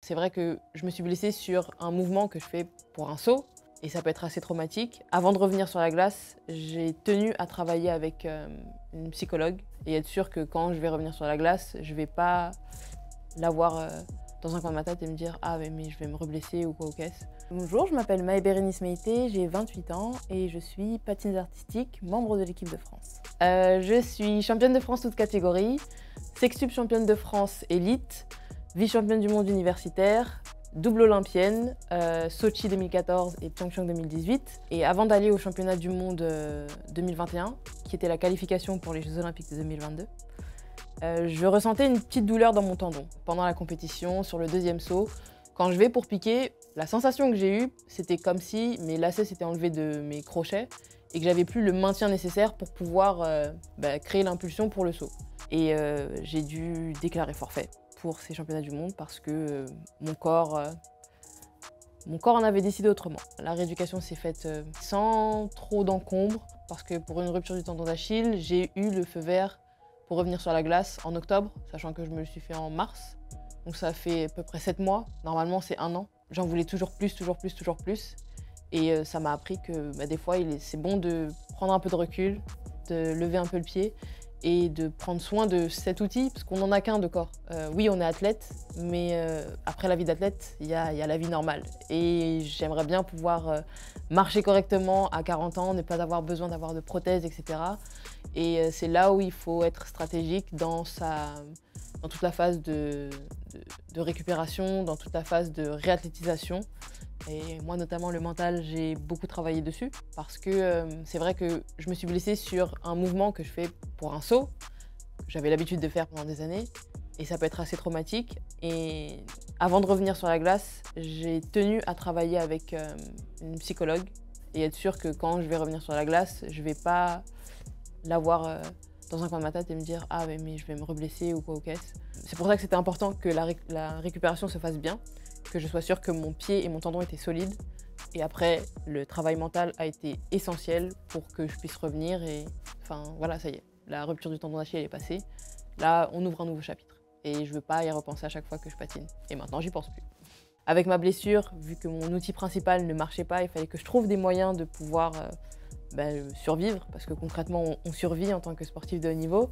C'est vrai que je me suis blessée sur un mouvement que je fais pour un saut et ça peut être assez traumatique. Avant de revenir sur la glace, j'ai tenu à travailler avec une psychologue et être sûre que quand je vais revenir sur la glace, je vais pas l'avoir dans un coin de ma tête et me dire « Ah mais je vais me reblesser ou quoi au caisse ». Bonjour, je m'appelle Maë-Bérénice Meïté, j'ai 28 ans et je suis patineuse artistique, membre de l'équipe de France. Je suis championne de France toutes catégories, sextuple championne de France élite, vice-championne du monde universitaire, double olympienne, Sochi 2014 et Pyeongchang 2018. Et avant d'aller au championnat du monde 2021, qui était la qualification pour les Jeux olympiques de 2022, je ressentais une petite douleur dans mon tendon pendant la compétition, sur le deuxième saut. Quand je vais pour piquer, la sensation que j'ai eue, c'était comme si mes lacets s'étaient enlevés de mes crochets et que j'avais plus le maintien nécessaire pour pouvoir créer l'impulsion pour le saut. Et j'ai dû déclarer forfait pour ces championnats du monde parce que mon corps en avait décidé autrement. La rééducation s'est faite sans trop d'encombre parce que pour une rupture du tendon d'Achille, j'ai eu le feu vert pour revenir sur la glace en octobre, sachant que je me le suis fait en mars. Donc ça fait à peu près 7 mois. Normalement, c'est 1 an. J'en voulais toujours plus. Et ça m'a appris que des fois, c'est bon de prendre un peu de recul, de lever un peu le pied et de prendre soin de cet outil, parce qu'on n'en a qu'un de corps. Oui, on est athlète, mais après la vie d'athlète, il y a la vie normale. Et j'aimerais bien pouvoir marcher correctement à 40 ans, ne pas avoir besoin d'avoir de prothèses, etc. Et c'est là où il faut être stratégique dans toute la phase de récupération, dans toute la phase de réathlétisation. Et moi notamment le mental, j'ai beaucoup travaillé dessus parce que c'est vrai que je me suis blessée sur un mouvement que je fais pour un saut, que j'avais l'habitude de faire pendant des années et ça peut être assez traumatique. Et avant de revenir sur la glace, j'ai tenu à travailler avec une psychologue et être sûre que quand je vais revenir sur la glace, je vais pas l'avoir dans un coin de ma tête et me dire « Ah mais je vais me reblesser ou quoi au caisse ». C'est pour ça que c'était important que la récupération se fasse bien, que je sois sûre que mon pied et mon tendon étaient solides. Et après, le travail mental a été essentiel pour que je puisse revenir et enfin voilà, ça y est, la rupture du tendon d'Achille est passée. Là, on ouvre un nouveau chapitre et je veux pas y repenser à chaque fois que je patine. Et maintenant, j'y pense plus. Avec ma blessure, vu que mon outil principal ne marchait pas, il fallait que je trouve des moyens de pouvoir survivre, parce que concrètement, on survit en tant que sportif de haut niveau.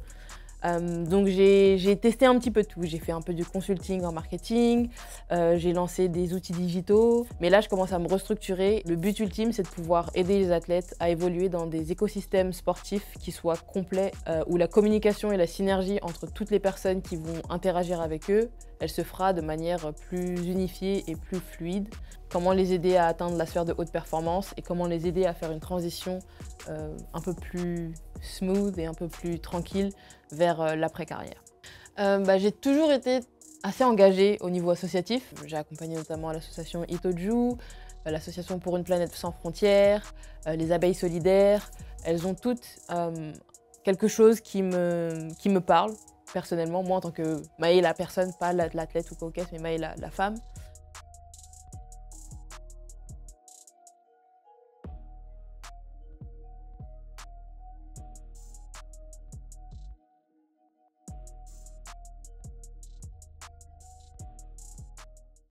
Donc j'ai testé un petit peu tout, j'ai fait un peu du consulting en marketing, j'ai lancé des outils digitaux, mais là je commence à me restructurer. Le but ultime, c'est de pouvoir aider les athlètes à évoluer dans des écosystèmes sportifs qui soient complets, où la communication et la synergie entre toutes les personnes qui vont interagir avec eux, elle se fera de manière plus unifiée et plus fluide. Comment les aider à atteindre la sphère de haute performance et comment les aider à faire une transition un peu plus smooth et un peu plus tranquille vers l'après-carrière. J'ai toujours été assez engagée au niveau associatif. J'ai accompagné notamment l'association Itoju, l'association pour une planète sans frontières, les abeilles solidaires. Elles ont toutes quelque chose qui me parle personnellement. Moi en tant que Maë la personne, pas l'athlète ou coquette, mais Maë la femme.